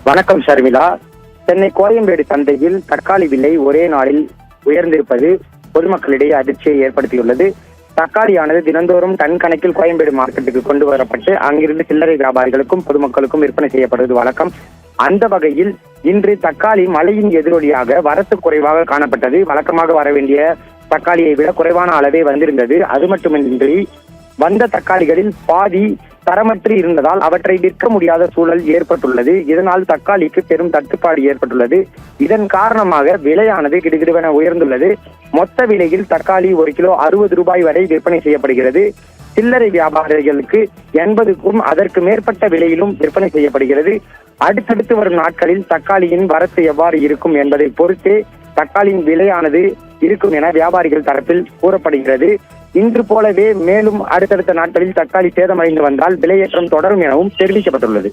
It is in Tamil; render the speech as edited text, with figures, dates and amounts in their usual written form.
வணக்கம் ஷர்மிளா. சென்னை கோயம்பேடு சந்தையில் தக்காளி விலை ஒரே நாளில் உயர்ந்திருப்பது பொதுமக்களிடையே அதிர்ச்சியை ஏற்படுத்தியுள்ளது. தக்காளியானது தினந்தோறும் டன் கணக்கில் கோயம்பேடு மார்க்கெட்டுக்கு கொண்டு வரப்பட்டு அங்கிருந்து சில்லறை வியாபாரிகளுக்கும் பொதுமக்களுக்கும் விற்பனை செய்யப்படுவது வழக்கம். அந்த வகையில் இன்று தக்காளி மழையின் எதிரொலியாக வரத்து குறைவாக காணப்பட்டது. வழக்கமாக வர வேண்டிய தக்காளியை விட குறைவான அளவே வந்திருந்தது. அது மட்டுமின்றி வந்த தக்காளிகளில் பாதி தரமற்று இருந்ததால் அவற்றை விற்க முடியாத சூழல் ஏற்பட்டுள்ளது. இதனால் தக்காளிக்கு பெரும் தட்டுப்பாடு ஏற்பட்டுள்ளது. இதன் காரணமாக விலையானது கிடுகிடுவென உயர்ந்துள்ளது. மொத்த விலையில் தக்காளி 1 கிலோ 60 ரூபாய் வரை விற்பனை செய்யப்படுகிறது. சில்லறை வியாபாரிகளுக்கு 80க்கும் அதற்கு மேற்பட்ட விலையிலும் விற்பனை செய்யப்படுகிறது. அடுத்தடுத்து வரும் நாட்களில் தக்காளியின் வரத்து எவ்வாறு இருக்கும் என்பதை பொறுத்தே தக்காளியின் விலையானது இருக்கும் என வியாபாரிகள் தரப்பில் கூறப்படுகிறது. இன்று போலவே மேலும் அடுத்தடுத்த நாட்களில் தக்காளி சேதமடைந்து வந்தால் விலையேற்றம் தொடரும் எனவும் தெரிவிக்கப்பட்டுள்ளது.